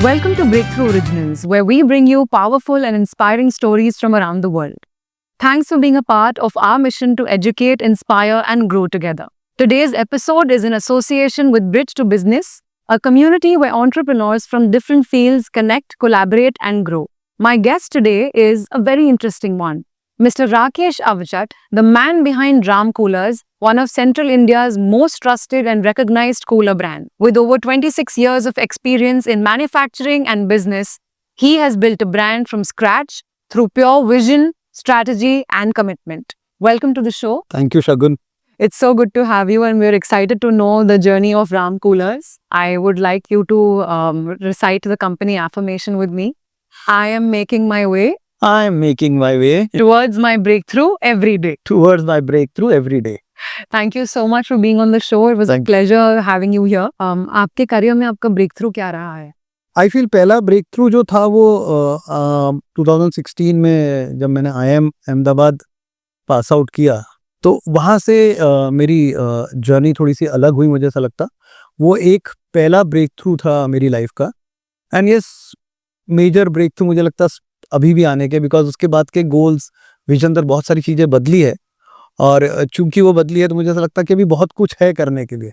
Welcome to Breakthrough Originals, where we bring you powerful and inspiring stories from around the world. Thanks for being a part of our mission to educate, inspire, and grow together. Today's episode is in association with Bridge to Business, a community where entrepreneurs from different fields connect, collaborate, and grow. My guest today is a very interesting one. Mr. Rakesh Avachat, the man behind Ram Coolers, one of Central India's most trusted and recognized cooler brand. With over 26 years of experience in manufacturing and business, he has built a brand from scratch through pure vision, strategy, and commitment. Welcome to the show. Thank you, Shagun. It's so good to have you, and we're excited to know the journey of Ram Coolers. I would like you to recite the company affirmation with me. I am making my way I am making my way towards my breakthrough every day. towards my breakthrough every day. Thank you so much for being on the show. It was a pleasure having you here. आपके career में आपका breakthrough क्या रहा है? I feel पहला break through जो था वो 2016 में जब मैंने IIM अहमदाबाद पास आउट किया, तो वहाँ से मेरी जर्नी थोड़ी सी अलग हुई, मुझे ऐसा लगता। वो एक पहला ब्रेक थ्रू था मेरी लाइफ का, and yes major breakthrough मुझे लगता अभी भी आने के, बिकॉज उसके बाद के गोल्स विजन तक बहुत सारी चीज़ें बदली है, और चूंकि वो बदली है तो मुझे ऐसा लगता है कि अभी बहुत कुछ है करने के लिए।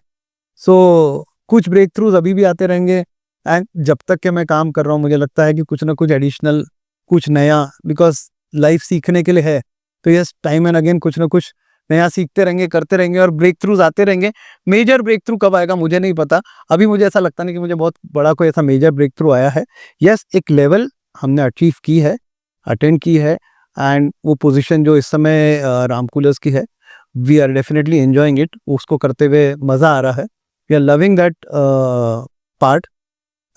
सो कुछ ब्रेक थ्रूज अभी भी आते रहेंगे, एंड जब तक कि मैं काम कर रहा हूँ मुझे लगता है कि कुछ ना कुछ एडिशनल, कुछ नया, बिकॉज लाइफ सीखने के लिए है, तो यस टाइम एंड अगेन कुछ ना कुछ नया सीखते रहेंगे, करते रहेंगे, और ब्रेक थ्रूज आते रहेंगे। मेजर ब्रेक थ्रू कब आएगा मुझे नहीं पता, अभी मुझे ऐसा लगता नहीं कि मुझे बहुत बड़ा कोई ऐसा मेजर ब्रेक थ्रू आया है। यस एक लेवल हमने अचीव की है, अटेंड की है, एंड वो पोजीशन जो इस समय राम कूलर्स की है, we are definitely enjoying it. उसको करते हुए मज़ा आ रहा है, we are loving that part,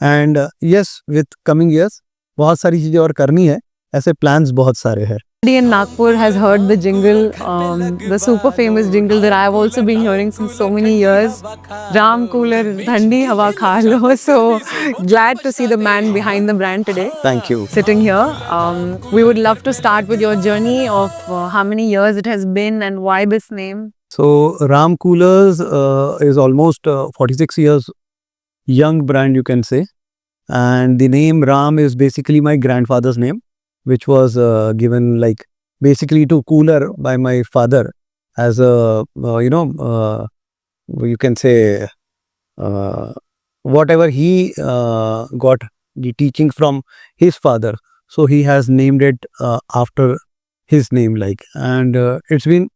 and yes with coming years बहुत सारी चीज़ें और करनी है, ऐसे प्लान्स बहुत सारे हैं। In Nagpur has heard the jingle, the super famous jingle that I've also been hearing since so many years. Ram Cooler, Thandi Hawa Kha Lo. So glad to see the man behind the brand today. Thank you. Sitting here. We would love to start with your journey of how many years it has been and why this name. So Ram Coolers is almost 46 years young brand, you can say, and the name Ram is basically my grandfather's name, which was given like basically to cooler by my father as a you can say whatever he got the teaching from his father, so he has named it after his name, like, and it's been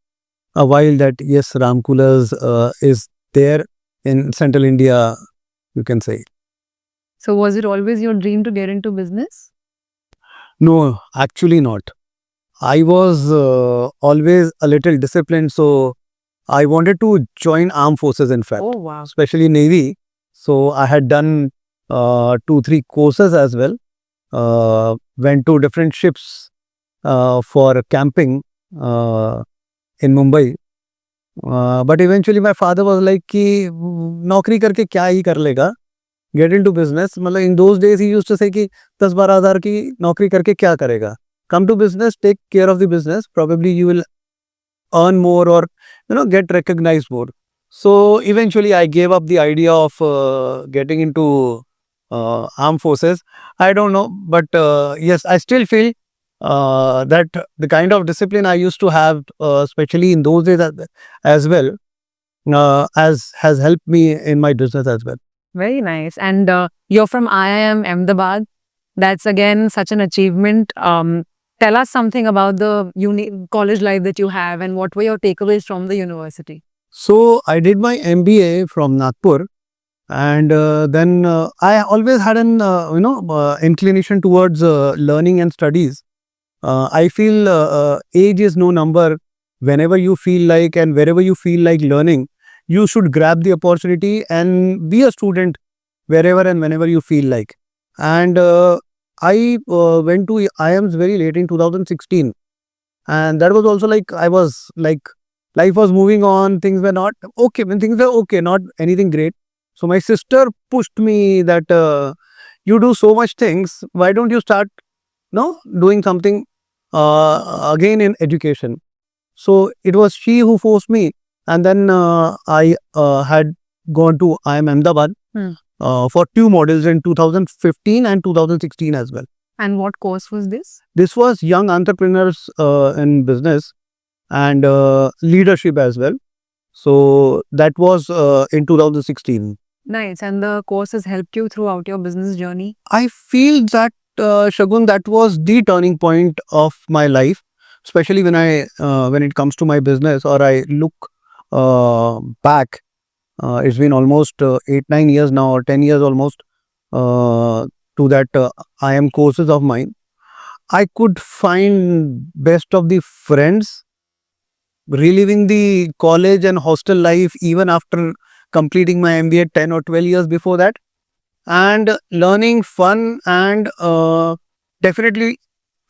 a while that yes Ram Coolers is there in Central India, you can say. So was it always your dream to get into business? No, actually not. I was always a little disciplined, so I wanted to join armed forces, in fact. Oh wow. Especially Navy. So I had done 2-3 courses as well. Went to different ships for camping in Mumbai. But eventually my father was like कि नौकरी करके क्या ही कर लेगा, get in to business. मतलब in those days he used to say कि 10-12 हज़ार की नौकरी करके क्या करेगा, come to business, take care of the business, probably you will earn more or get recognized more. So eventually I gave up the idea of getting into armed forces. I don't know, but yes, I still feel that the kind of discipline I used to have, especially in those days as well, has helped me in my business as well. Very nice. And you're from IIM Ahmedabad. That's again such an achievement. Tell us something about the college life that you have and what were your takeaways from the university? So I did my MBA from Nagpur, and then I always had an inclination towards learning and studies. I feel age is no number. Whenever you feel like and wherever you feel like learning, you should grab the opportunity and be a student wherever and whenever you feel like. And I went to IIMs very late in 2016, and that was also like I was like life was moving on, things were not okay, when things were okay, not anything great. So my sister pushed me that you do so much things, why don't you start doing something again in education. So it was she who forced me, and then I had gone to IIM Ahmedabad for 2 models in 2015 and 2016 as well. And what course was this? This was young entrepreneurs in business and leadership as well. So that was in 2016. Nice. And the course has helped you throughout your business journey? I feel that Shagun, that was the turning point of my life, especially when it comes to my business, or I look back. It's been almost 8-9 years now, or 10 years almost, to that IM courses of mine. I could find best of the friends, reliving the college and hostel life even after completing my MBA 10 or 12 years before that, and learning fun, and definitely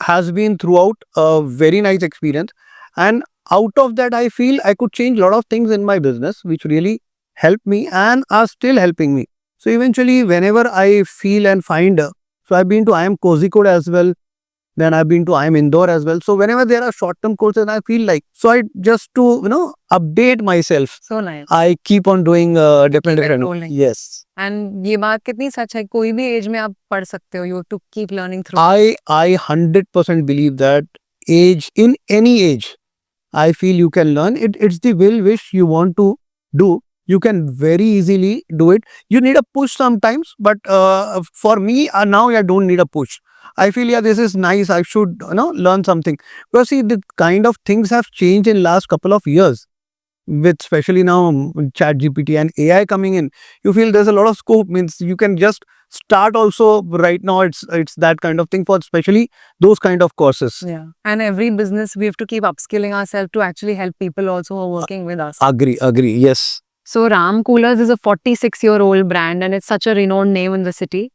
has been throughout a very nice experience. And out of that, I feel I could change a lot of things in my business which really helped me and are still helping me. So eventually, whenever I feel and find, so I've been to IIM Kozhikode as well, then I've been to IIM Indore as well. So whenever there are short-term courses, I feel like, so I just to update myself, So nice. I keep on doing different. enrolling. Yes, And ये बात कितनी सच है, कोई भी as में आप पढ़ सकते हो. You have to keep learning through. I 100% believe that in any age, I feel you can learn. It's the will wish you want to do. You can very easily do it. You need a push sometimes, but for me now I don't need a push. I feel, yeah, this is nice. I should learn something, because see, the kind of things have changed in last couple of years, with especially now chat GPT and AI coming in. You feel there's a lot of scope, means you can just start also right now. It's that kind of thing, for especially those kind of courses. Yeah. And every business, we have to keep upskilling ourselves to actually help people also who are working with us. Agree, yes. So Ram Coolers is a 46-year-old brand and it's such a renowned name in the city.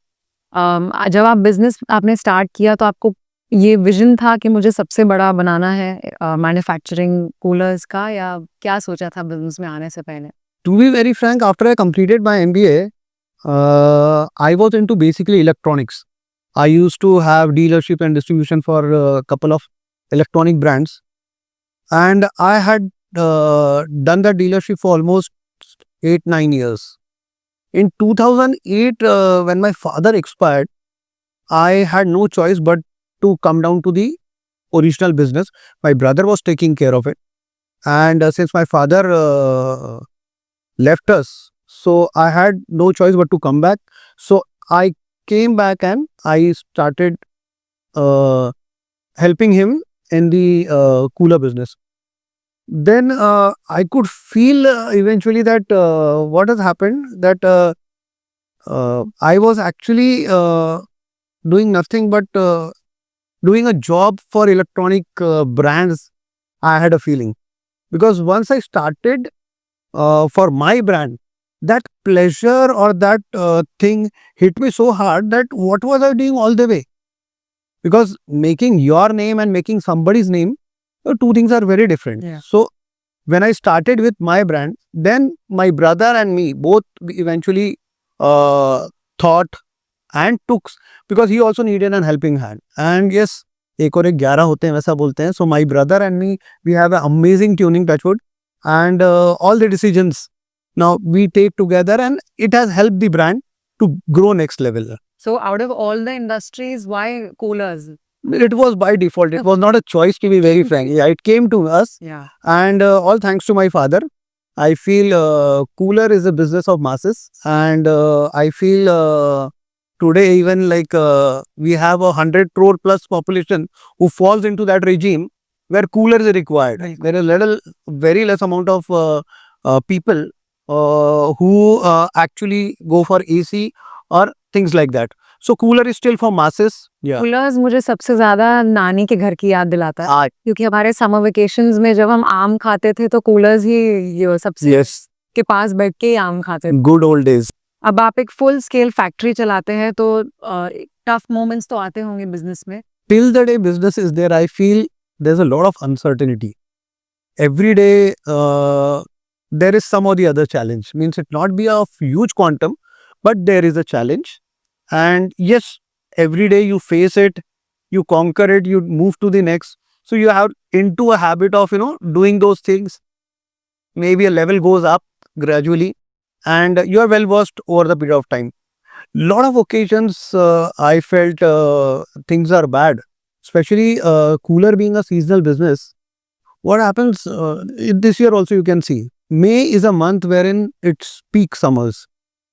जब आप business आपने start किया तो आपको ये vision था कि मुझे सबसे बड़ा बनाना है मैन्युफैक्चरिंग कूलर्स का, या क्या सोचा था बिजनेस में आने से पहले? To be very frank, after I completed my MBA, I was into basically electronics. I used to have dealership and distribution for a couple of electronic brands, and I had done that dealership for almost 8-9 years. In 2008, when my father expired, I had no choice but to come down to the original business. My brother was taking care of it, and since my father left us, so I had no choice but to come back. So I came back and I started helping him in the cooler business. Then I could feel eventually that what has happened, that I was actually doing nothing but doing a job for electronic brands. I had a feeling, because once I started for my brand, that pleasure or that thing hit me so hard that what was I doing all the way? Because making your name and making somebody's name, two things are very different. Yeah. So when I started with my brand, then my brother and me both eventually thought and took, because he also needed an helping hand. And yes, एक और एक 11 होते हैं, वैसा बोलते हैं. So my brother and me, we have an amazing tuning, touchwood, and all the decisions now we take together, and it has helped the brand to grow next level. So out of all the industries, why coolers? It was by default. It was not a choice, to be very frank. Yeah, it came to us, Yeah. and all thanks to my father. I feel cooler is a business of masses, and I feel today even like we have 100 crore plus population who falls into that regime where cooler is required. Right. There is very less amount of people who actually go for AC or things like that. So cooler is still for masses. Yeah. Coolers मुझे सबसे ज्यादा नानी के घर की याद दिलाता है, Ah, क्योंकि हमारे समर वेकेशंस में जब हम आम खाते थे तो कूलर्स ही ये सबसे yes. के पास बैठ के ही आम खाते थे. Good old days. अब आप एक फुल स्केल फैक्ट्री चलाते हैं तो टफ मोमेंट्स तो आते होंगे बिजनेस में. Till the day business is there, I feel there's a lot of uncertainty. Every day there is some or the other challenge. Means it not be of huge quantum, but there is a challenge. And yes, every day you face it, you conquer it, you move to the next. So you have into a habit of doing those things. Maybe a level goes up gradually, and you are well versed over the period of time. Lot of occasions I felt things are bad, especially cooler being a seasonal business. What happens this year also you can see May is a month wherein it's peak summers.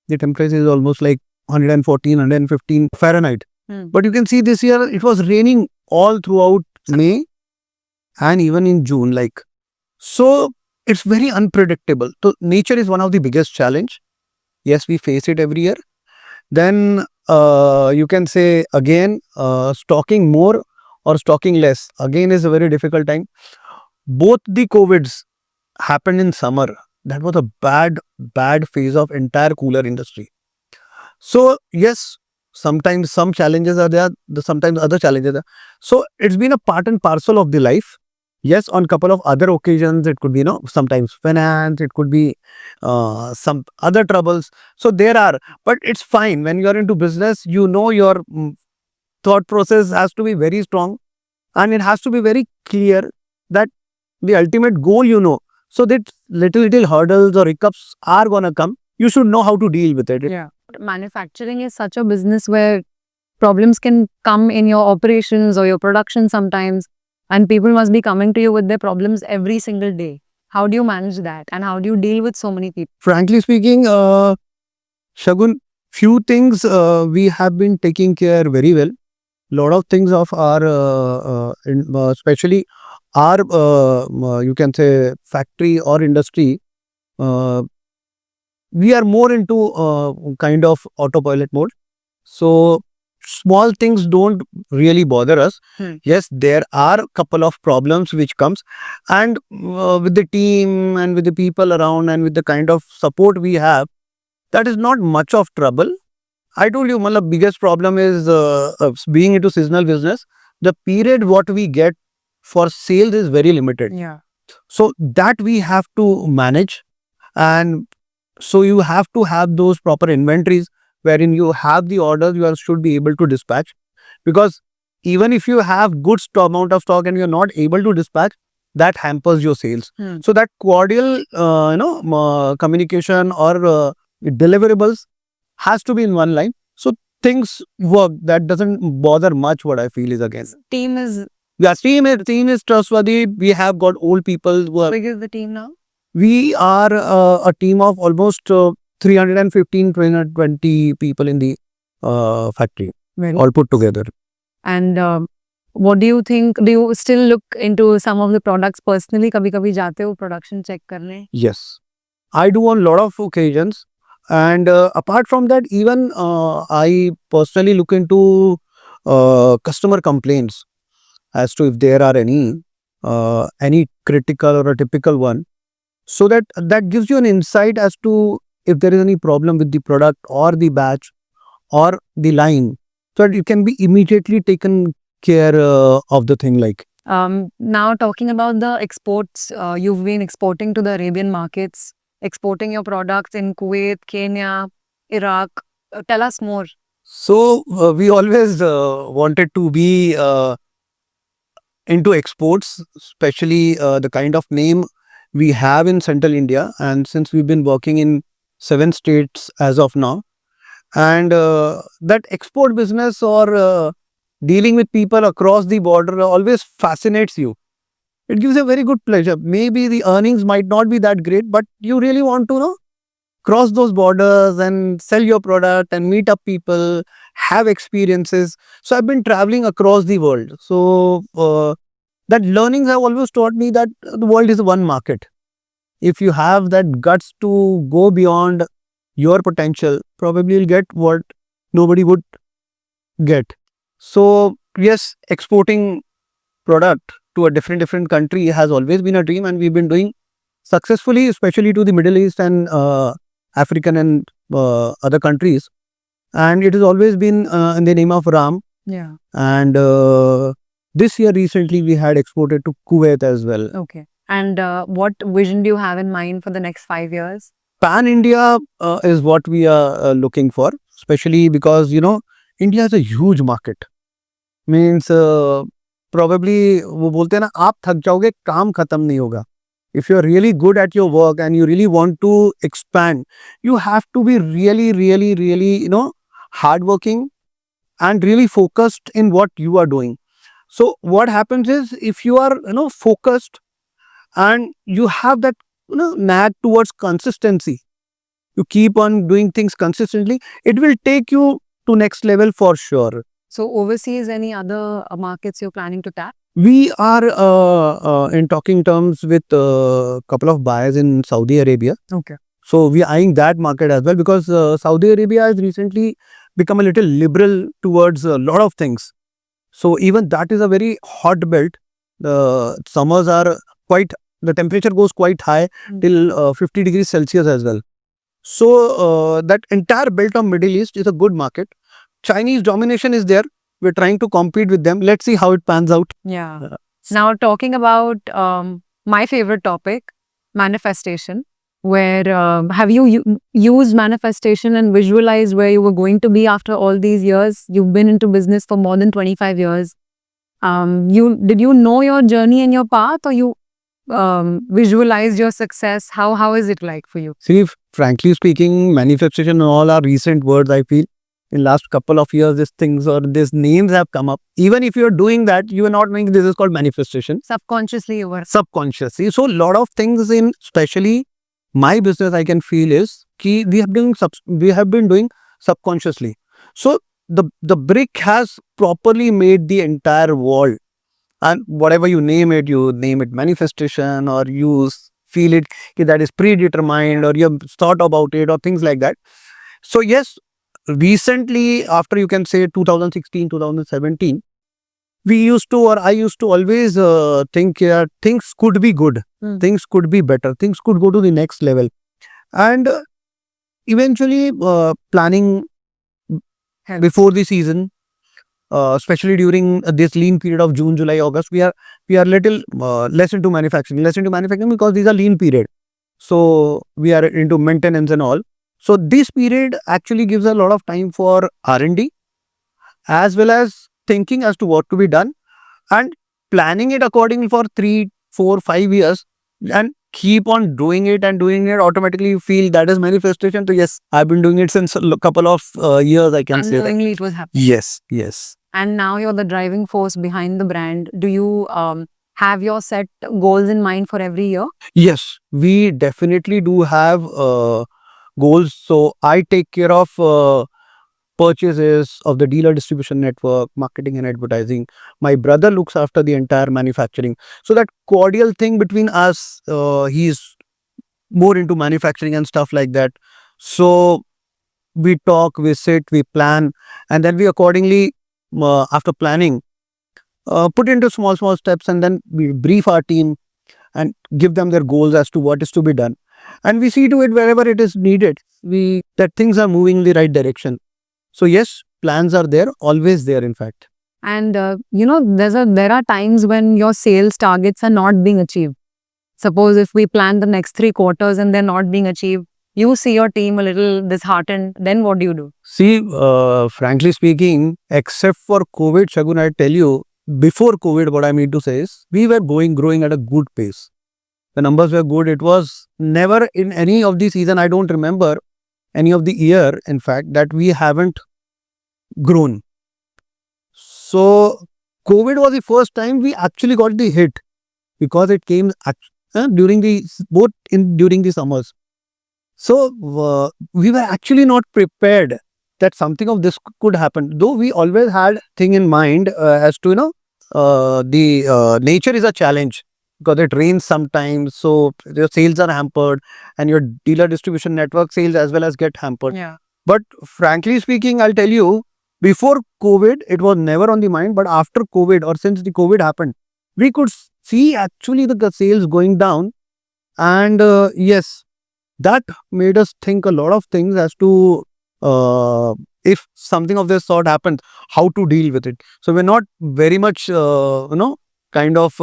The temperature is almost like 114, 115 Fahrenheit. But you can see this year it was raining all throughout May and even in June. So it's very unpredictable. So nature is one of the biggest challenge. Yes, we face it every year. Then you can say again stocking more or stocking less again is a very difficult time. Both the COVIDs happened in summer. That was a bad phase of entire cooler industry. So yes, sometimes some challenges are there, sometimes other challenges are. So it's been a part and parcel of the life. Yes, on couple of other occasions, it could be, sometimes finance, it could be some other troubles. So there are, but it's fine. When you are into business, your thought process has to be very strong and it has to be very clear that the ultimate goal, so that little hurdles or hiccups are gonna come. You should know how to deal with it. Yeah. Manufacturing is such a business where problems can come in your operations or your production sometimes, and people must be coming to you with their problems every single day. How do you manage that? And how do you deal with so many people? Frankly speaking, Shagun, few things we have been taking care very well. Lot of things of our, especially our, you can say factory or industry, we are more into kind of autopilot mode. So small things don't really bother us. Yes, there are a couple of problems which comes, and with the team and with the people around and with the kind of support we have, that is not much of trouble. I told you, the biggest problem is being into seasonal business. The period what we get for sales is very limited. Yeah. So that we have to manage, and so you have to have those proper inventories wherein you have the orders you should be able to dispatch, because even if you have good amount of stock and you're not able to dispatch, that hampers your sales. So that cordial communication or deliverables has to be in one line. So things work. That doesn't bother much. What I feel is again, Team is, team is trustworthy. We have got old people who how are. big is the team now? We are a team of almost 315, 320 people in the factory, Very. all put together. And what do you think? Do you still look into some of the products personally? कभी-कभी जाते हो production check करने? Yes, I do on lot of occasions, and apart from that, even I personally look into customer complaints as to if there are any critical or a typical one, so that gives you an insight as to if there is any problem with the product or the batch or the line, so that it can be immediately taken care of the thing. Now talking about the exports, you've been exporting to the Arabian markets, exporting your products in Kuwait, Kenya, Iraq. Tell us more. So we always wanted to be into exports, especially the kind of name we have in Central India, and since we've been working in 7 states as of now, and that export business or dealing with people across the border always fascinates you. It gives a very good pleasure. Maybe the earnings might not be that great, but you really want to cross those borders and sell your product and meet up people, have experiences. So I've been traveling across the world. So that learnings have always taught me that the world is one market. If you have that guts to go beyond your potential, probably you'll get what nobody would get. So yes, exporting product to a different country has always been a dream, and we've been doing successfully, especially to the Middle East and African and other countries. And it has always been in the name of Ram. Yeah. And this year recently we had exported to Kuwait as well. Okay. And what vision do you have in mind for the next 5 years? Pan India is what we are looking for, especially because India is a huge market. Means probably वो बोलते हैं ना, आप थक जाओगे, काम खत्म नहीं होगा. If you're really good at your work and you really want to expand, you have to be really hardworking, and really focused in what you are doing. So what happens is, if you are focused and you have that knack towards consistency, you keep on doing things consistently, it will take you to next level for sure. So overseas, any other markets you're planning to tap? We are in talking terms with a couple of buyers in Saudi Arabia. Okay. So we are eyeing that market as well, because Saudi Arabia has recently become a little liberal towards a lot of things. So even that is a very hot belt. The summers are quite, the temperature goes quite high till 50 degrees Celsius as well. So that entire belt of Middle East is a good market. Chinese domination is there. We're trying to compete with them. Let's see how it pans out. Yeah. Now talking about my favorite topic, manifestation. Where have you used manifestation and visualized where you were going to be after all these years? You've been into business for more than 25 years. Did you know your journey and your path, or you visualized your success? How is it like for you? See, frankly speaking, manifestation and all are recent words, I feel. In last couple of years, these things or these names have come up. Even if you're doing that, you are not knowing this is called manifestation. Subconsciously you were. Subconsciously. So, lot of things in, especially my business, I can feel is ki we have been doing subconsciously. So the brick has properly made the entire wall, and whatever you name it manifestation, or you feel it ki that is predetermined, or you have thought about it, or things like that. So yes, recently, after you can say 2016, 2017, we used to, or I used to always think that things could be good, things could be better, things could go to the next level. And eventually planning before the season, especially during this lean period of June, July, August, we are little less into manufacturing because these are lean period. So we are into maintenance and all. So this period actually gives a lot of time for R&D, as well as thinking as to what to be done, and planning it accordingly for 3, 4, 5 years, and keep on doing it and doing it. Automatically you feel that is manifestation. So yes, I've been doing it since a couple of years, I can say that. Unknowingly it was happening. Yes. And now you're the driving force behind the brand. Do you have your set goals in mind for every year? Yes, we definitely do have goals. So I take care of purchases of the dealer distribution network, marketing and advertising. My brother looks after the entire manufacturing. So that cordial thing between us, he's more into manufacturing and stuff like that. So we talk, we sit, we plan, and then we accordingly, after planning, put into small steps, and then we brief our team and give them their goals as to what is to be done. And we see to it wherever it is needed, that things are moving in the right direction. So yes, plans are there, always there, in fact. And there are times when your sales targets are not being achieved. Suppose if we plan the next 3 quarters and they're not being achieved, you see your team a little disheartened, then what do you do? See, frankly speaking, except for COVID, Shagun, I tell you, before COVID, what I mean to say is, we were growing at a good pace. The numbers were good. It was never in any of the season, I don't remember any of the year, in fact, that we haven't grown. So COVID was the first time we actually got the hit, because it came during the summers. So we were actually not prepared that something of this could happen. Though we always had thing in mind as to the nature is a challenge, because it rains sometimes, so your sales are hampered, and your dealer distribution network sales as well as get hampered. Yeah. But frankly speaking, I'll tell you, before COVID, it was never on the mind. But after COVID, or since the COVID happened, we could see actually the sales going down. And yes, that made us think a lot of things as to if something of this sort happens, how to deal with it. So we're not very much, kind of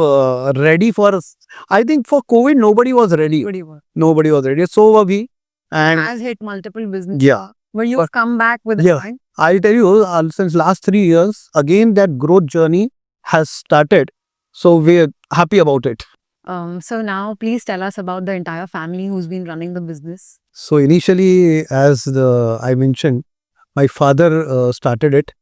ready for us. I think for COVID, nobody was ready. Nobody was ready. So were we. And has hit multiple businesses. yeah. Where you've come back with Yeah. a point. I'll tell you, since last 3 years, again, that growth journey has started. So we're happy about it. So now please tell us about the entire family who's been running the business. So initially, as I mentioned, My father started it,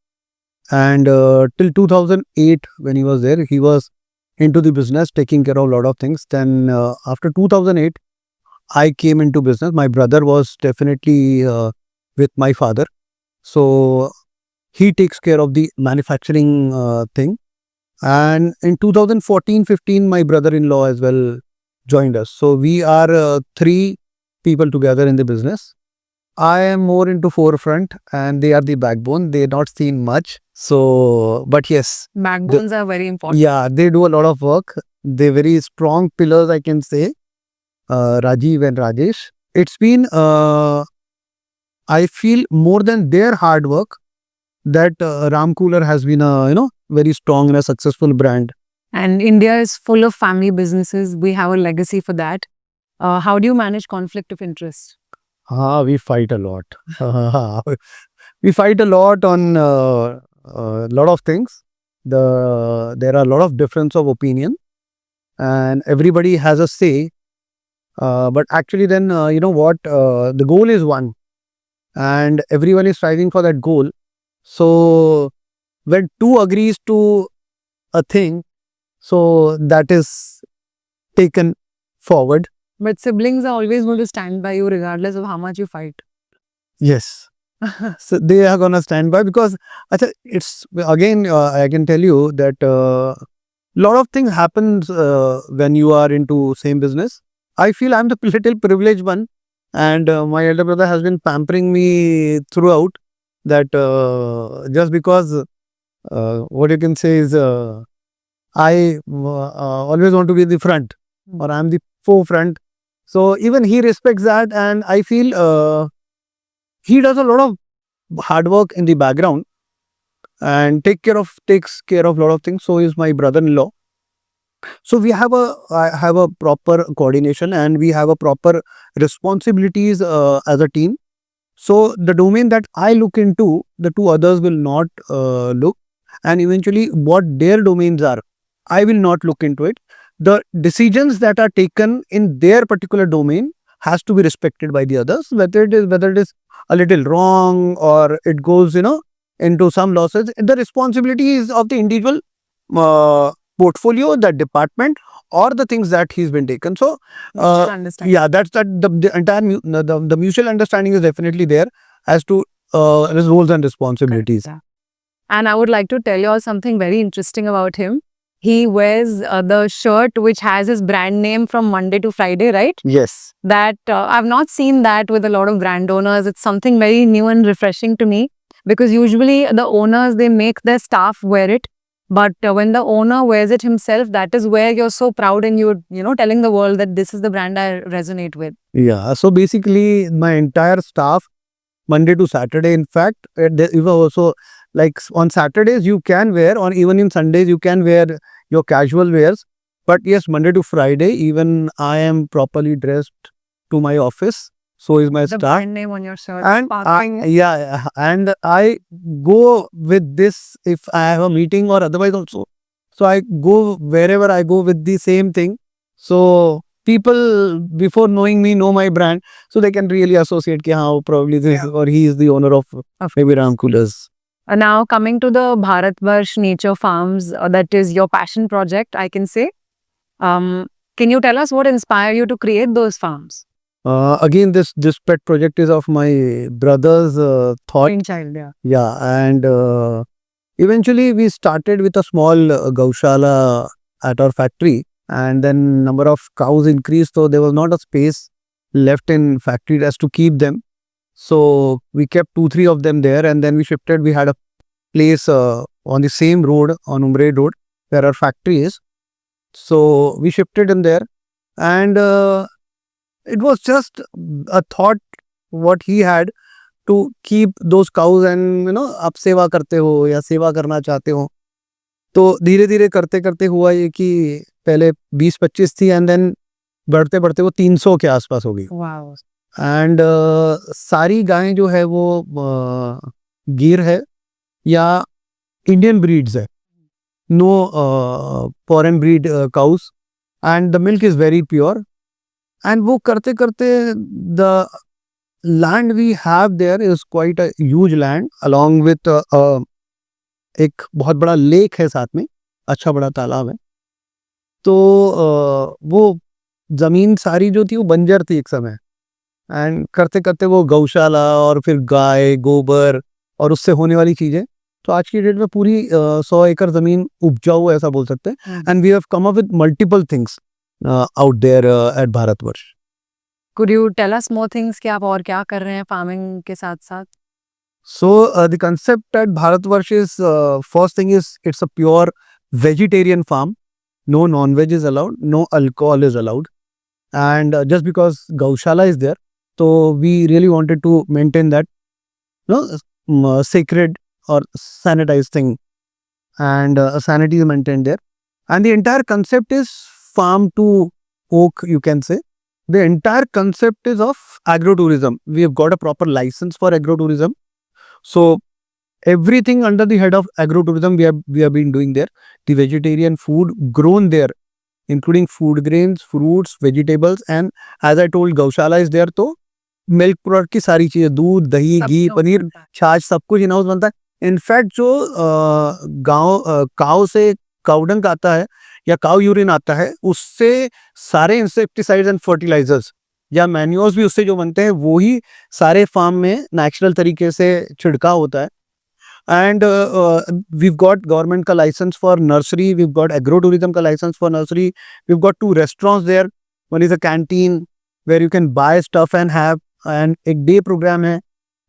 and till 2008 when he was there, he was into the business, taking care of a lot of things. Then after 2008, I came into business. My brother was definitely with my father, so he takes care of the manufacturing thing. And in 2014-15, my brother-in-law as well joined us. So we are three people together in the business. I am more into forefront, and they are the backbone. They not seen much. So, but yes, Backbones are very important. yeah, they do a lot of work. They're very strong pillars, I can say. Rajiv and Rajesh. It's been, I feel, more than their hard work that Ram Cooler has been a very strong and a successful brand. And India is full of family businesses. We have a legacy for that. How do you manage conflict of interest? We fight a lot. We fight a lot on a lot of things. There are a lot of difference of opinion, and everybody has a say. But actually, then you know what? The goal is one, and everyone is striving for that goal. So when two agrees to a thing, so that is taken forward. But siblings are always going to stand by you regardless of how much you fight. Yes. So they are gonna stand by, because it's again I can tell you that lot of things happens when you are into same business. I feel I'm the little privileged one, and my elder brother has been pampering me throughout. That just because what you can say is I always want to be the front, or I'm the forefront. So even he respects that, and I feel he does a lot of hard work in the background and takes care of a lot of things. So is my brother-in-law. So I have a proper coordination, and we have a proper responsibilities as a team. So the domain that I look into, the two others will not look, and eventually what their domains are, I will not look into it. The decisions that are taken in their particular domain has to be respected by the others, whether it is a little wrong or it goes into some losses. The responsibility is of the individual portfolio, that department, or the things that he's been taken. So yeah, that's the entire the mutual understanding is definitely there as to his roles and responsibilities. Correct. And I would like to tell you all something very interesting about him. He wears the shirt which has his brand name from Monday to Friday, right? Yes. That I've not seen that with a lot of brand owners. It's something very new and refreshing to me, because usually the owners, they make their staff wear it. But when the owner wears it himself, that is where you're so proud, and you're telling the world that this is the brand I resonate with. Yeah. So basically, my entire staff, Monday to Saturday, in fact, even also, like on Saturdays you can wear, or even in Sundays you can wear your casual wears. But yes, Monday to Friday, even I am properly dressed to my office. So is my The staff. brand name on your shirt. And and I go with this if I have a meeting or otherwise also. So I go wherever I go with the same thing. So people before knowing me know my brand, so they can really associate ki haan, probably this or he is the owner of maybe Ram Coolers. Now coming to the Bharatvarsh Nature Farms, that is your passion project, I can say. Can you tell us what inspired you to create those farms? Again, this pet project is of my brother's thought. Brainchild, yeah. Yeah, and eventually we started with a small gaushala at our factory, and then number of cows increased, so there was not a space left in factory as to keep them. So we kept 2-3 of them there, and then we shifted. We had a place on the same road, on Umre Road, where our factory is. So we shifted in there, and it was just a thought what he had to keep those cows, and आप सेवा करते हो या सेवा करना चाहते हो, तो धीरे धीरे करते करते हुआ ये कि पहले 20-25 थी, एंड देन बढ़ते बढ़ते वो 300 के आसपास हो गई. Wow. एंड सारी गायें जो है वो गिर है या इंडियन ब्रीड्स है, no foreign breed cows, and the milk is very pure. And वो करते करते the land we have there is quite a huge land along with एक बहुत बड़ा लेक है साथ में, अच्छा बड़ा तालाब है। तो वो जमीन सारी जो थी वो बंजर थी एक समय, एंड करते करते वो गौशाला और फिर गाय गोबर और उससे होने वाली चीजें, तो आज की डेट में पूरी 100 एकड़ जमीन उपजाऊ है, ऐसा बोल सकते हैं। And we have come up with multiple things out there at Bharatvarsh. Could you tell us more things कि आप और क्या कर रहे हैं फार्मिंग के साथ साथ? So the concept at Bharatvarsh is first thing is it's a pure vegetarian farm. No non-veg is allowed, no alcohol is allowed, and just because Gaushala is there, so we really wanted to maintain that, you know, sacred or sanitized thing, and sanity is maintained there. And the entire concept is farm to oak, you can say. The entire concept is of agrotourism. We have got a proper license for agrotourism. So everything under the head of agrotourism we have been doing there. The vegetarian food grown there, including food grains, fruits, vegetables, and as I told, Gaushala is there. तो milk product की सारी चीजें, दूध दही घी पनीर छाछ सब कुछ in house बनता है। इनफैक्ट जो काऊ से काउडंग आता है या काउ यूरिन आता है, उससे सारे इंसेक्टिसाइड्स एंड फर्टिलाइजर्स या मैन्योर्स भी उससे जो बनते हैं, वो ही सारे फार्म में नेचुरल तरीके से छिड़काव होता है। एंड वीव गॉट गवर्नमेंट का licence for nursery, we've got agro tourism का licence for nursery, we've got 2 restaurants there. One is a canteen where you can buy stuff and have, and एक day programme है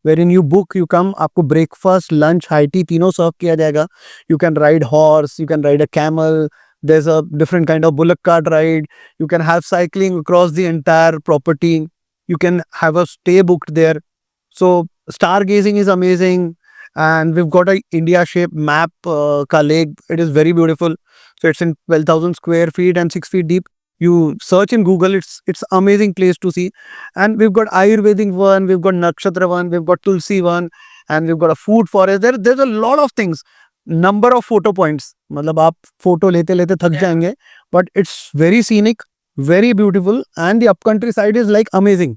wherein you book you come, आपको breakfast lunch high tea तीनों serve किया जाएगा। You can ride horse, you can ride a camel, there's a different kind of bullock cart ride, you can have cycling across the entire property, you can have a stay booked there. So stargazing is amazing, and we've got a India shape map ka lake. It is very beautiful. So it's in 12,000 square feet and 6 feet deep. You search in Google, it's amazing place to see. And we've got Ayurvedic one, we've got Nakshatra one, we've got Tulsi one, and we've got a food forest. There's a lot of things. Number of photo points, मतलब आप photo लेते लेते थक जाएंगे, but it's very scenic, very beautiful, and the up countryside is like amazing.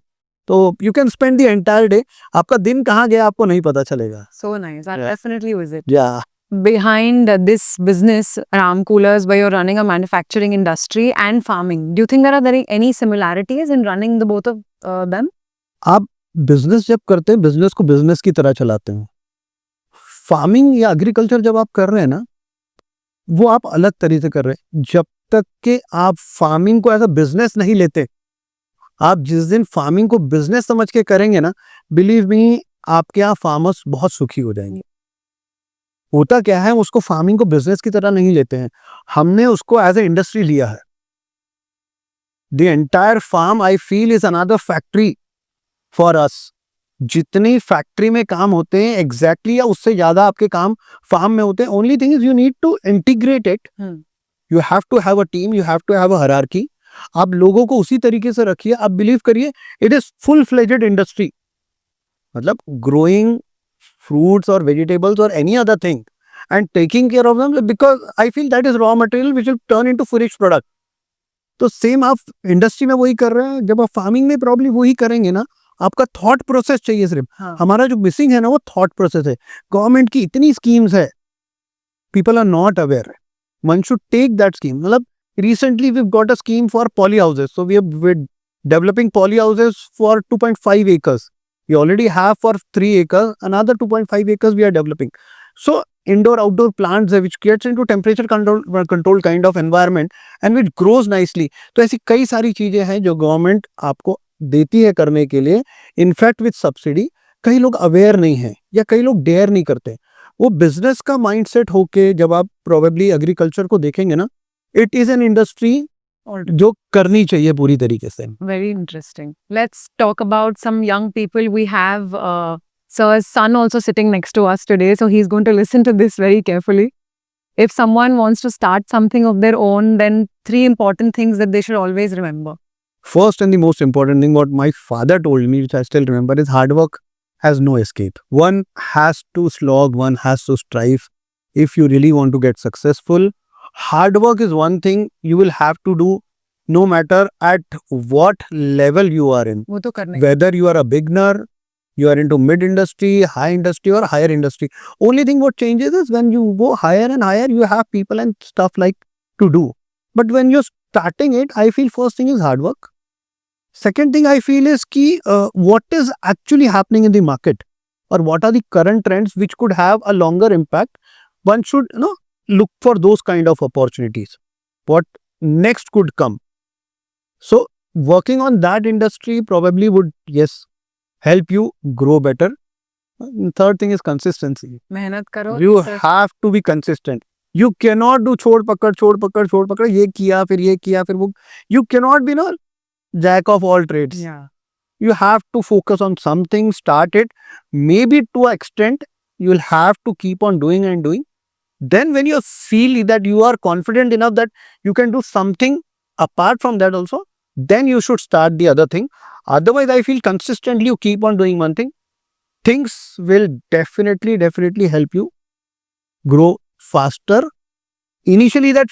तो you can spend the entire day, आपका दिन कहाँ गया आपको नहीं पता चलेगा। So nice. I'll definitely visit. या Behind this business, Ram Coolers, where you're running a manufacturing industry and farming, do you think there are any similarities in running the both of them? आप business जब करते हैं, business को business की तरह चलाते हैं। फार्मिंग या एग्रीकल्चर जब आप कर रहे हैं ना, वो आप अलग तरीके से कर रहे हैं। जब तक कि आप फार्मिंग को एज अ बिजनेस नहीं लेते, आप जिस दिन फार्मिंग को बिजनेस समझ के करेंगे ना, बिलीव मी, आपके यहाँ फार्मर्स बहुत सुखी हो जाएंगे। होता क्या है, उसको फार्मिंग को बिजनेस की तरह नहीं लेते हैं, हमने उसको एज ए इंडस्ट्री लिया है। The entire farm I feel is another factory for us. जितनी फैक्ट्री में काम होते हैं एग्जैक्टली या उससे ज्यादा आपके काम फार्म में होते हैं। Only thing is you need to integrate it, you have to have a team, you have to have a hierarchy. आप लोगों को उसी तरीके से रखिए, आप बिलीव करिए, it is full fledged industry. मतलब growing fruits or vegetables or any other thing and taking care of them, because I feel that is raw material which will turn into finished product. तो same आप industry में वही कर रहे हैं, जब आप फार्मिंग में प्रॉब्ली वही करेंगे ना। आपका थॉट प्रोसेस चाहिए सिर्फ। हमारा जो मिसिंग है ना, वो थॉट प्रोसेस है। गवर्नमेंट की इतनी स्कीम्स है, people are not aware, one should take that scheme. मतलब recently we got a scheme for poly houses, so we are developing poly houses for 2.5 acres. We already have for 3 acres, another 2.5 acres we are developing. So indoor outdoor plants which gets into temperature control kind of environment and which grows nicely. तो ऐसी कई सारी चीजें हैं जो government आपको देती है करने के लिए, इनफैक्ट विद सब्सिडी। कई लोग अवेयर नहीं है या कई लोग डेयर नहीं करते। वो बिजनेस का माइंडसेट होके जब आप प्रोबेबली एग्रीकल्चर को देखेंगे ना, इट इज एन इंडस्ट्री जो करनी चाहिए पूरी तरीके से। Very interesting. Let's talk about some young people. We have Sir's son also sitting next to us today, so he's going to listen to this very carefully. If someone wants to start something of their own, then 3 important things that they should always remember. First and the most important thing what my father told me, which I still remember, is hard work has no escape. One has to slog, one has to strive. If you really want to get successful, hard work is one thing you will have to do no matter at what level you are in. वो तो करना ही। Whether you are a beginner, you are into mid industry, high industry or higher industry. Only thing what changes is when you go higher and higher, you have people and stuff like to do. But when you're starting it, I feel first thing is hard work. Second thing I feel is what is actually happening in the market or what are the current trends which could have a longer impact. One should look for those kind of opportunities. What next could come. So working on that industry probably would, yes, help you grow better. Third thing is consistency. मेहनत करो। You sir, have to be consistent. You cannot do छोड़ पकड़ ये किया फिर वो. You cannot be jack of all trades. yeah. You have to focus on something, start it. Maybe to an extent, you'll have to keep on doing and doing. Then when you feel that you are confident enough that you can do something apart from that also, then you should start the other thing. Otherwise, I feel consistently you keep on doing one thing. Things will definitely help you grow faster. Initially, that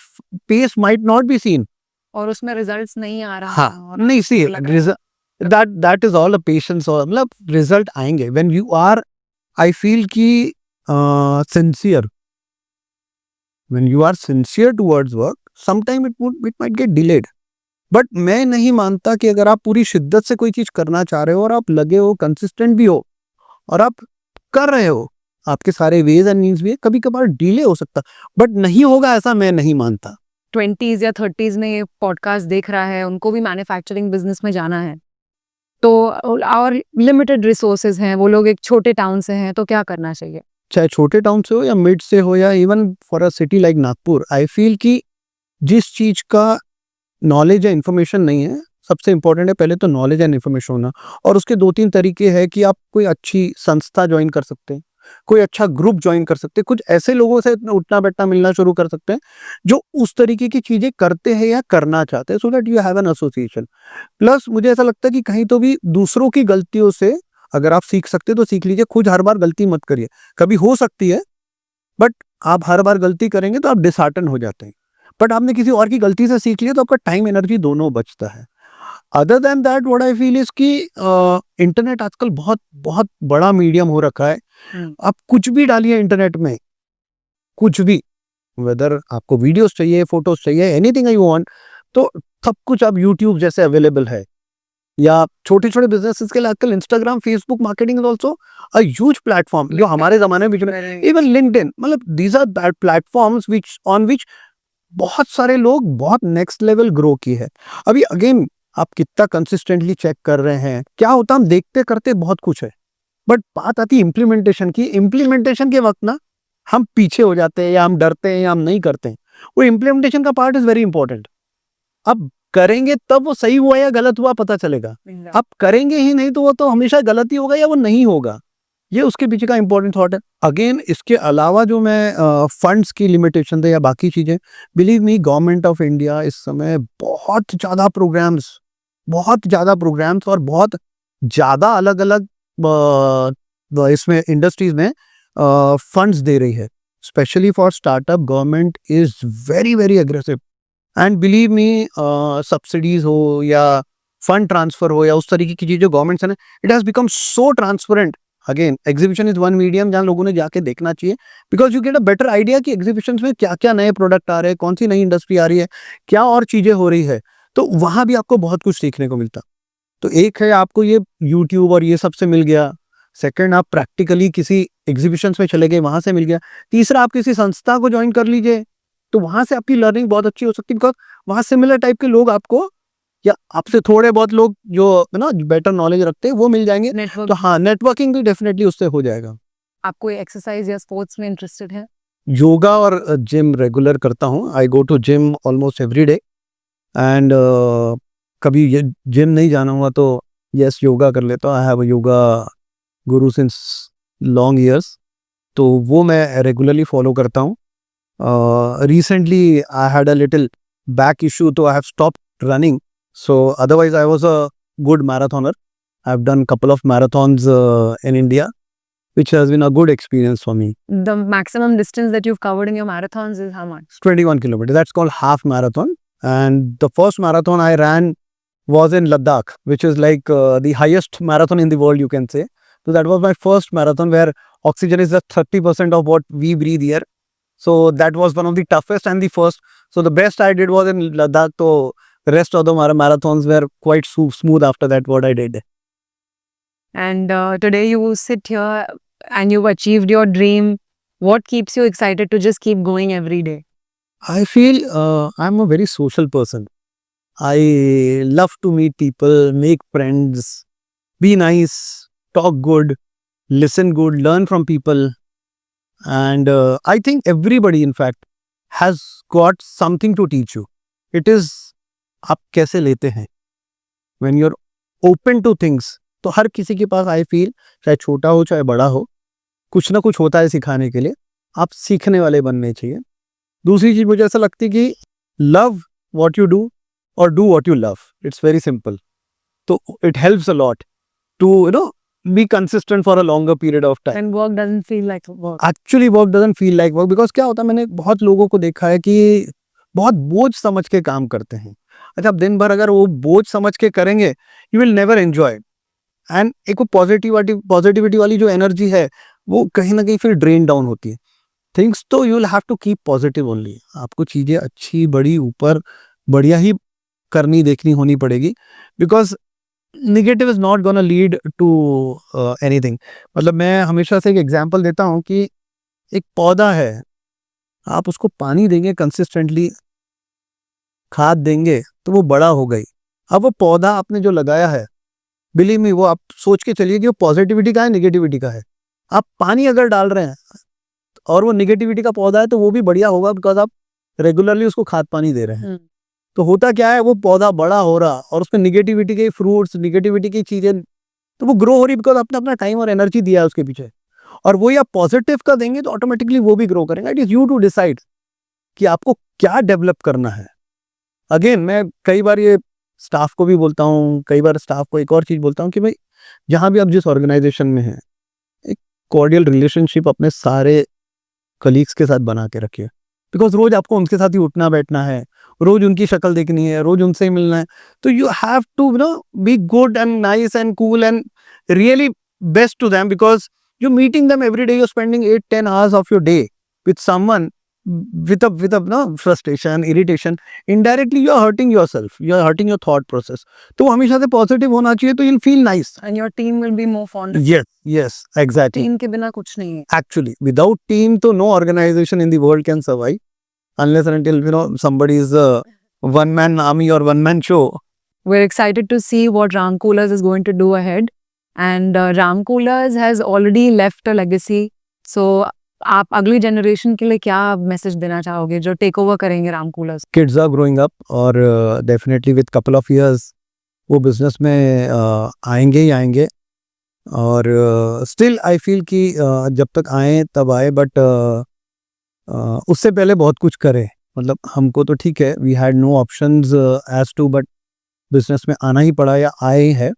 pace might not be seen. और उसमें results नहीं आ रहा। हाँ, और नहीं see लग रहा है। that is all a patience और मतलब result आएंगे when you are I feel कि sincere, when you are sincere towards work sometime it might get delayed, but मैं नहीं मानता कि अगर आप पूरी शिद्दत से कोई चीज करना चाह रहे हो और आप लगे हो, कंसिस्टेंट भी हो और आप कर रहे हो, आपके सारे वेज एंड मीन्स भी है, कभी कभार डिले हो सकता बट नहीं होगा ऐसा मैं नहीं मानता। 20s या 30s में ये पॉडकास्ट देख रहा है, उनको भी मैन्युफैक्चरिंग बिजनेस में जाना है, तो और लिमिटेड रिसोर्सेज हैं, वो लोग एक छोटे टाउन से हैं, तो क्या करना चाहिए? चाहे छोटे टाउन से हो या मिड से हो या even for a city like Nagpur, I feel कि जिस चीज का नॉलेज या इन्फॉर्मेशन नहीं है, सबसे इंपॉर्टेंट है पहले तो नॉलेज एंड इन्फॉर्मेशन होना, और उसके 2-3 तरीके हैं कि आप कोई अच्छी संस्था ज्वाइन कर सकते हैं, कोई अच्छा ग्रुप ज्वाइन कर सकते हैं, कुछ ऐसे लोगों से उठना बैठना मिलना शुरू कर सकते हैं जो उस तरीके की चीजें करते हैं या करना चाहते हैं, so that you have an association. Plus मुझे ऐसा लगता है कि कहीं तो भी दूसरों की गलतियों से अगर आप सीख सकते तो सीख लीजिए, खुद हर बार गलती मत करिए, कभी हो सकती है बट आप हर बार गलती करेंगे तो आप डिसहार्टन हो जाते हैं, बट आपने किसी और की गलती से सीख लिया तो आपका टाइम एनर्जी दोनों बचता है। Other than that what I feel is कि इंटरनेट आजकल बहुत बहुत बड़ा मीडियम हो रखा है, आप कुछ भी डालिए इंटरनेट में, कुछ भी, वेदर आपको वीडियोस चाहिए, फोटोज चाहिए, एनीथिंग यू वांट, तो सब कुछ अब यूट्यूब जैसे अवेलेबल है, या छोटे छोटे बिजनेसेस के लिए आजकल Instagram, Facebook marketing is also a huge platform, जो हमारे जमाने में इवन लिंक्डइन, मतलब these are that platforms which on which बहुत सारे लोग बहुत नेक्स्ट लेवल ग्रो की है। अभी अगेन आप कितना कंसिस्टेंटली चेक कर रहे हैं, क्या होता, हम देखते करते बहुत कुछ है, बट बात आती है इम्प्लीमेंटेशन की। इम्प्लीमेंटेशन के वक्त ना हम पीछे हो जाते हैं या हम डरते हैं या हम नहीं करते हैं, वो इम्प्लीमेंटेशन का पार्ट इज वेरी इंपॉर्टेंट। अब करेंगे तब वो सही हुआ या गलत हुआ पता चलेगा, अब करेंगे ही नहीं तो वो तो हमेशा गलत ही होगा या वो नहीं होगा, ये उसके पीछे का इंपॉर्टेंट थॉट है। अगेन इसके अलावा जो मैं फंड्स की लिमिटेशन थे या बाकी चीजें, believe me government of India इस समय बहुत ज्यादा प्रोग्राम्स और बहुत ज्यादा अलग अलग इसमें इंडस्ट्रीज में फंड्स दे रही है, specially for startup. Government is very very aggressive and believe me, subsidies हो या फंड ट्रांसफर हो या उस तरीके की चीजें गवर्नमेंट से, it has become so transparent. Again exhibition is one medium जहाँ लोगों ने जाके देखना चाहिए, because you get a better idea कि एग्जीबिशन में क्या क्या नए प्रोडक्ट आ रहे हैं, कौन सी नई इंडस्ट्री आ रही है, क्या और चीजें हो रही है, तो वहां भी आपको बहुत कुछ सीखने को मिलता। तो एक है आपको ये यूट्यूब और ये सब से मिल गया, सेकंड आप प्रैक्टिकली किसी एग्जीबिशंस में चले गए, वहां से मिल गया, तीसरा आप किसी संस्था को ज्वाइन कर लीजिए तो वहां से आपकी लर्निंग बहुत अच्छी हो सकती है, बिकॉज वहां सिमिलर टाइप के लोग आपको या आपसे थोड़े बहुत लोग जो बेटर नॉलेज रखते हैं वो मिल जाएंगे, तो हाँ नेटवर्किंग भी डेफिनेटली उससे हो जाएगा। आप कोई एक्सरसाइज या स्पोर्ट्स में इंटरेस्टेड है? योगा और जिम रेगुलर करता हूँ, I go to gym almost every day and कभी ये जिम नहीं जाना हुआ तो यस योगा कर लेता हूँ। I have a yoga Guru since long years, तो वो मैं रेगुलरली फॉलो करता हूँ। Recently I had a little back issue तो I have stopped running, so otherwise I was a good marathoner. I've done couple of marathons in India, which has been a good experience for me. The maximum distance that you've covered in your marathons is how much? 21 kilometers. That's called half marathon. And the first marathon I ran was in Ladakh, which is like the highest marathon in the world, you can say. So that was my first marathon where oxygen is just 30% of what we breathe here. So that was one of the toughest and the first. So the best I did was in Ladakh. So the rest of the marathons were quite smooth after that, what I did. And today you sit here and you've achieved your dream. What keeps you excited to just keep going every day? I feel I'm a very social person. I love to meet people, make friends, be nice, talk good, listen good, learn from people. And I think everybody, in fact, has got something to teach you. It is आप कैसे लेते हैं. When you're open to things, तो हर किसी के पास I feel, चाहे छोटा हो चाहे बड़ा हो, कुछ ना कुछ होता है सिखाने के लिए. आप सीखने वाले बनने चाहिए. दूसरी चीज मुझे ऐसा लगती है कि लव व्हाट यू डू और do what you love. It's very simple. तो it helps a lot to be consistent for a longer period of time. And work doesn't feel like work. Actually work doesn't feel like work because क्या होता है, मैंने बहुत लोगों को देखा है कि बहुत बोझ समझ के काम करते हैं. अच्छा, आप दिन भर अगर वो बोझ समझ के करेंगे, you will never enjoy. And एक वो पॉजिटिविटी वाली जो एनर्जी है वो कहीं ना कहीं फिर ड्रेन डाउन होती है. थिंग्स तो you will have to keep positive only. आपको चीजें अच्छी बड़ी ऊपर बढ़िया ही करनी देखनी होनी पड़ेगी. Because negative is not gonna lead to anything. मतलब मैं हमेशा से एक एग्जांपल देता हूँ कि एक पौधा है, आप उसको पानी देंगे कंसिस्टेंटली, खाद देंगे तो वो बड़ा हो गई. अब वो पौधा आपने जो लगाया है, बिलीव मी, वो आप सोच के चलिए कि वो पॉजिटिविटी का है नेगेटिविटी का है. आप पानी अगर डाल रहे हैं और वो नेगेटिविटी का पौधा है तो वो भी बढ़िया होगा बिकॉज आप रेगुलरली उसको खाद पानी दे रहे हैं. तो होता क्या है, वो पौधा बड़ा हो रहा और उसमें निगेटिविटी के फ्रूट्स, निगेटिविटी की चीजें, तो वो ग्रो हो रही बिकॉज आपने अपना टाइम और एनर्जी दिया है उसके पीछे. और वही आप पॉजिटिव का देंगे तो ऑटोमेटिकली वो भी ग्रो करेंगे. It is you to decide कि आपको क्या डेवलप करना है. अगेन मैं कई बार ये स्टाफ को भी बोलता हूँ, कई बार स्टाफ को एक और चीज बोलता हूँ कि भाई जहां भी आप जिस ऑर्गेनाइजेशन में हैं, एक कॉर्डियल रिलेशनशिप अपने सारे कलीग्स के साथ बना के रखिए. बिकॉज रोज आपको उनके साथ ही उठना बैठना है, रोज उनकी शक्ल देखनी है, रोज उनसे ही मिलना है. तो you have to be good and nice and cool and really best to them because you meeting them every day, you spending 8-10 hours of your day with someone with a frustration, irritation. Indirectly you are hurting yourself, you are hurting your thought process. तो हमेशा से positive होना चाहिए तो you'll feel nice and your team will be more fond of you. yes exactly. Team के बिना कुछ नहीं है. Actually without team तो no organization in the world can survive unless and until somebody is a one man army or one man show. We're excited to see what Ram Coolers is going to do ahead, and Ram Coolers has already left a legacy. So आप अगली generation के लिए क्या message देना चाहोगे जो take over करेंगे Ram coolers? Kids are growing up और definitely with couple of years वो बिजनेस में आएंगे ही आएंगे. और स्टिल आई फील कि जब तक आए तब आए, बट उससे पहले बहुत कुछ करें. मतलब हमको तो ठीक है, we had no options as to, but business में आना ही पड़ा या आए ही है.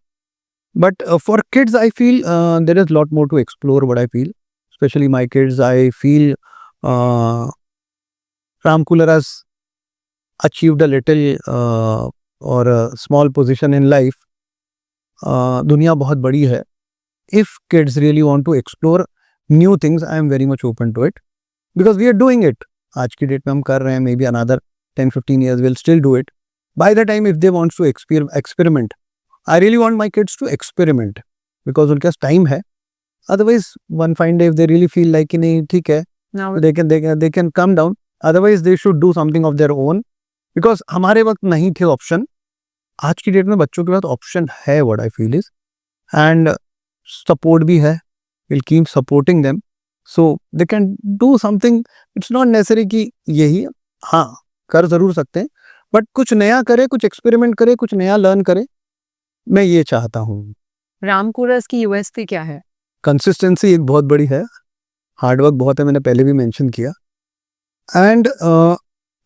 But for kids I feel there is lot more to explore. What I feel, especially my kids, I feel Ram Cooler has achieved a little or a small position in life. दुनिया बहुत बड़ी है. If kids really want to explore new things, I am very much open to it because we are doing it. आज की date में हम कर रहे हैं. Maybe another 10-15 years we'll still do it. By the time if they want to experiment, I really want my kids to experiment because उनके पास time है. Otherwise, one fine day if they really feel like नहीं ठीक है, they can come down. Otherwise, they should do something of their own. Because हमारे वक्त नहीं थे option. आज की डेट में बच्चों के पास ऑप्शन है. What I feel is, and support भी है. We'll keep supporting them, so they can do something. It's not necessary कि यही, हाँ कर जरूर सकते हैं, बट कुछ नया करे, कुछ एक्सपेरिमेंट करे, कुछ नया लर्न करे. मैं ये चाहता हूँ. राम कूलर्स की यूएसपी क्या है? कंसिस्टेंसी एक बहुत बड़ी है, हार्डवर्क बहुत है, मैंने पहले भी मेंशन किया. And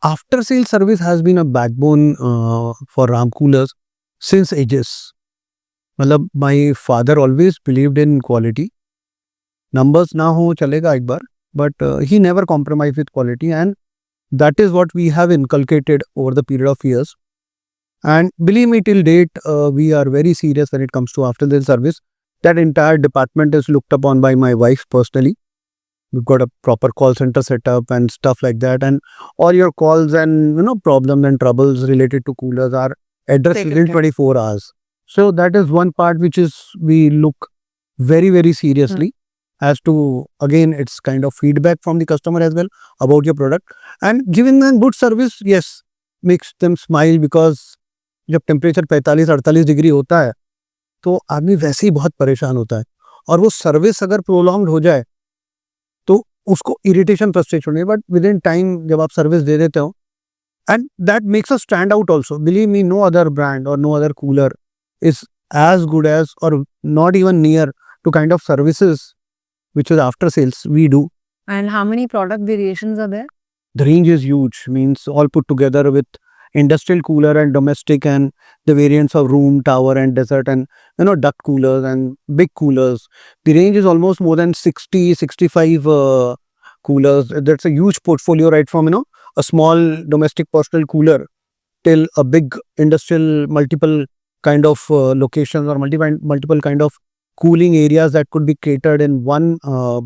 after sale service has been a backbone for Ram coolers since ages. मतलब my father always believed in quality. Numbers ना हो चलेगा एक बार, but he never compromise with quality. And That is what we have inculcated over the period of years. And believe me, till date, we are very serious when it comes to after sales service. That entire department is looked upon by my wife personally. We've got a proper call center set up and stuff like that. And all your calls and problems and troubles related to coolers are addressed Taken within care. 24 hours. So that is one part which is we look very, very seriously as to, again, it's kind of feedback from the customer as well about your product. And giving them good service, yes, makes them smile, because जब temperature 45-48 degree होता है तो आदमी वैसे ही बहुत परेशान होता है, और वो सर्विस अगर प्रोलॉन्ग्ड हो जाए तो उसको इरिटेशन फ्रस्ट्रेशन होने, बट विद इन टाइम जब आप सर्विस दे देते हो, and that makes us stand out also. Believe me, no other brand और no other cooler is as good as, or not even near to, kind of services which is after sales we do. And how many product variations are there? The range is huge, means all put together with industrial cooler and domestic, and the variants of room, tower and desert, and duct coolers and big coolers. The range is almost more than 60-65 coolers. That's a huge portfolio, right from a small domestic personal cooler till a big industrial, multiple kind of locations, or multiple kind of cooling areas that could be catered in one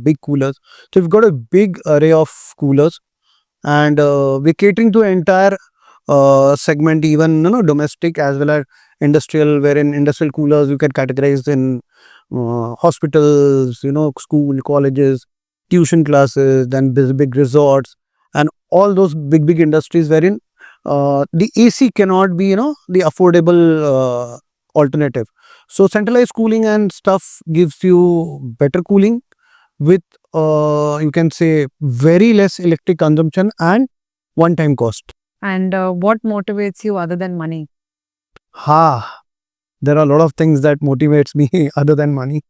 big coolers. So we've got a big array of coolers, and we're catering to entire segment, even domestic as well as industrial, wherein industrial coolers you can categorize in hospitals, school, colleges, tuition classes, then big resorts, and all those big industries wherein the AC cannot be the affordable alternative. So centralized cooling and stuff gives you better cooling with you can say very less electric consumption and one time cost. And what motivates you other than money? There are a lot of things that motivates me other than money.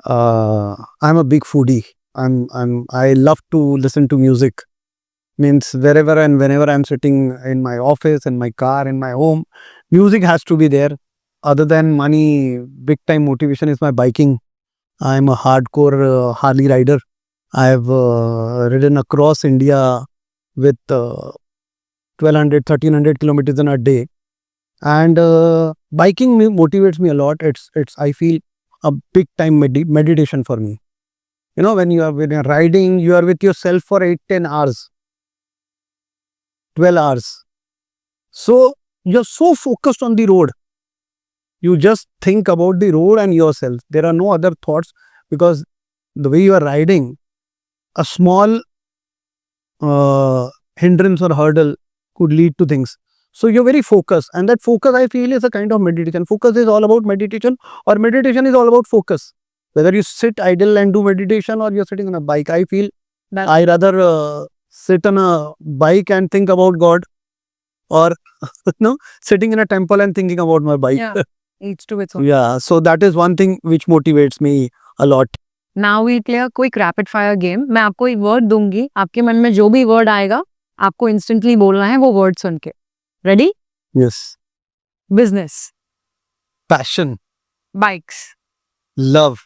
I'm a big foodie. I love to listen to music. Means wherever and whenever I'm sitting in my office, in my car, in my home, music has to be there. Other than money, big time motivation is my biking. I'm a hardcore Harley rider. I've ridden across India with 1,200-1,300 kilometers in a day, and biking motivates me a lot. It's I feel a big time meditation for me. When you're riding, you are with yourself for 8-10 hours, 12 hours. So you're so focused on the road. You just think about the road and yourself. There are no other thoughts, because the way you are riding, a small hindrance or hurdle could lead to things. So you're very focused, and that focus, I feel, is a kind of meditation. Focus is all about meditation, or meditation is all about focus. Whether you sit idle and do meditation, or you're sitting on a bike, I feel That- I rather sit on a bike and think about God, or sitting in a temple and thinking about my bike. Yeah, each to its own. Yeah, so that is one thing which motivates me a lot. Now we'll play a quick rapid fire game. मैं आपको एक word दूंगी, आपके मन में जो भी word आएगा आपको इंस्टेंटली बोलना है वो वर्ड सुन के. Ready? Yes. Business, Passion, bikes, love,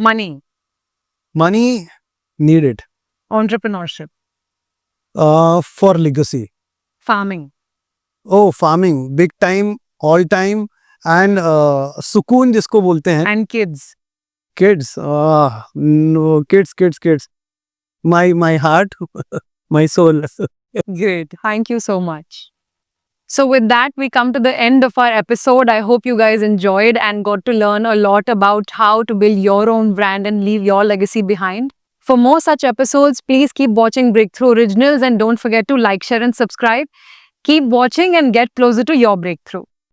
money, money needed entrepreneurship, for legacy. Farming, Oh, farming, big time, all time, and सुकून जिसको बोलते हैं. And kids. Kids, no, kids. My heart, my soul. Great. Thank you so much. So with that, we come to the end of our episode. I hope you guys enjoyed and got to learn a lot about how to build your own brand and leave your legacy behind. For more such episodes, please keep watching Breakthrough Originals and don't forget to like, share and subscribe. Keep watching and get closer to your breakthrough.